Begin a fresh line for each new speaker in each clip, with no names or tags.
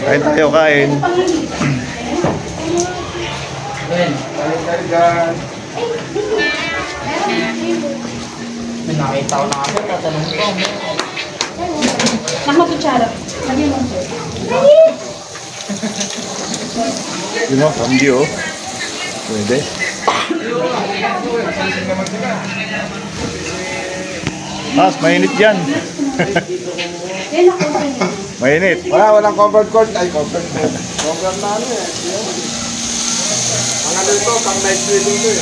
Kain tayo, kain.
May nakita ko na ako, tatanong ko.
Nakakutsara. Lagyan mo.
Yun o, kamdi o. Pwede. Mas, mainit dyan. Mainit.
Walang covered court. Ay, covered court. Covered na ano eh. Ang ano ito, pang night swimming ito eh.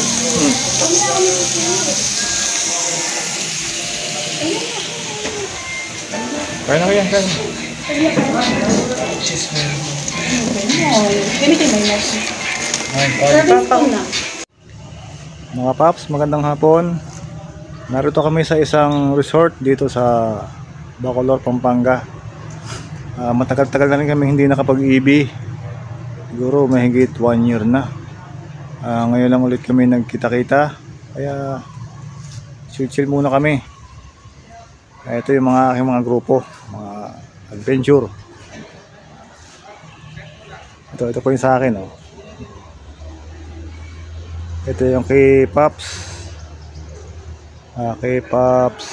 Kaya na kaya, kaya.
Gamitin mo yung nasi.
Mga paps, magandang hapon. Narito kami sa isang resort dito sa Bacolor, Pampanga. Matagal-tagal na rin kami hindi nakapag-EB. Siguro mahigit 1 year na. Ngayon lang ulit kami nagkita-kita. Kaya chill muna kami. Ito yung mga aking mga grupo, mga adventure. Ito po yung sa akin, oh. Ito yung kay Pops. Kay Pops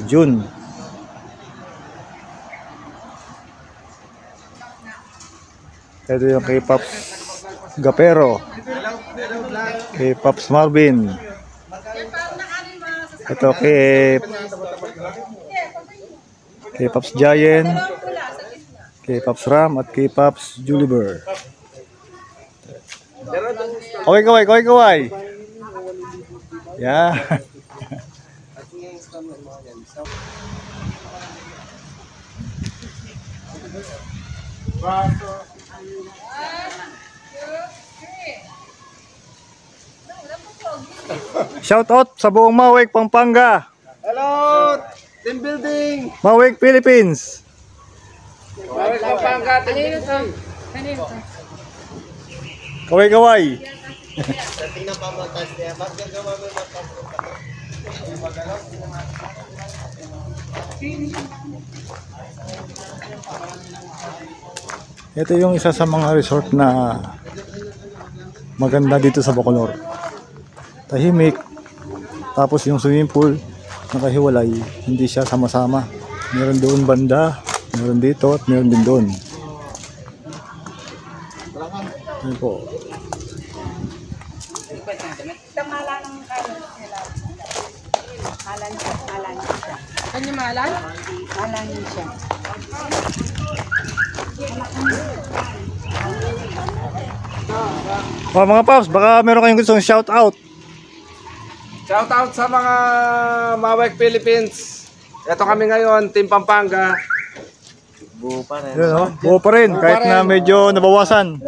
June. Ito yung kay Pops Gapero. Kay Pops Marvin. Ito kay Pops Giant, kay Pops Ram at kay Pops Juliber. Kaway. Yeah. Shout out sa buong Mawek, Pampanga.
Hello! Team building!
Mawek, Philippines.
Mawek, Pampanga.
Kaway.
Tingnan pa matas niya. Ba't gagawa mo matas?
Ito yung isa sa mga resort na maganda dito sa Bacolor. Tahimik. Tapos yung swimming pool nakahiwalay, hindi siya sama-sama. Meron doon banda, meron dito at meron din doon. Ayan po.
Tamala ng kalan nila. Malan siya.
Kanya malan?
Malan siya.
Mga Pops, baka meron kayong gustong shout out.
Shout out sa mga Mawek Philippines. Ito kami ngayon, Team Pampanga.
Buo pa rin, kahit na medyo nabawasan.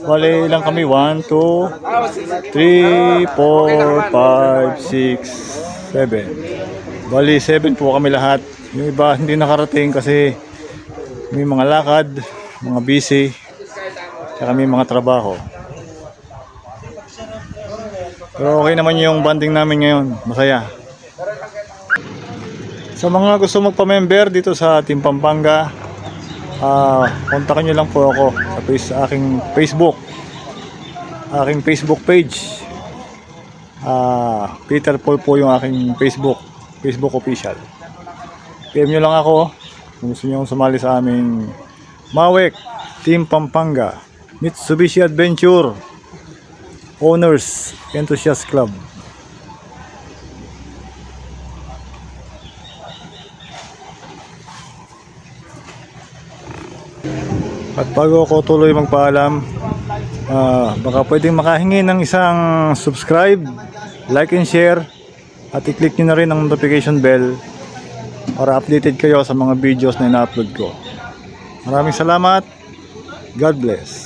Bali lang kami, 1, 2, 3, 4, 5, 6, 7. Bali 7 po kami lahat. Yung iba hindi nakarating kasi may mga lakad, mga busy, saka may mga trabaho. Pero okay naman yung banding namin ngayon, masaya. Sa mga gusto magpa-member dito sa Team Pampanga, kontakin nyo lang po ako sa aking Facebook page. Peter Paul po yung aking Facebook official. PM nyo lang ako kung gusto nyo sumali sa aming Mawek Team Pampanga Mitsubishi Adventure Owners Enthusiast Club. At bago ako tuloy magpaalam, baka pwedeng makahingi ng isang subscribe, like and share, at i-click nyo na rin ang notification bell para updated kayo sa mga videos na ina-upload ko. Maraming salamat. God bless.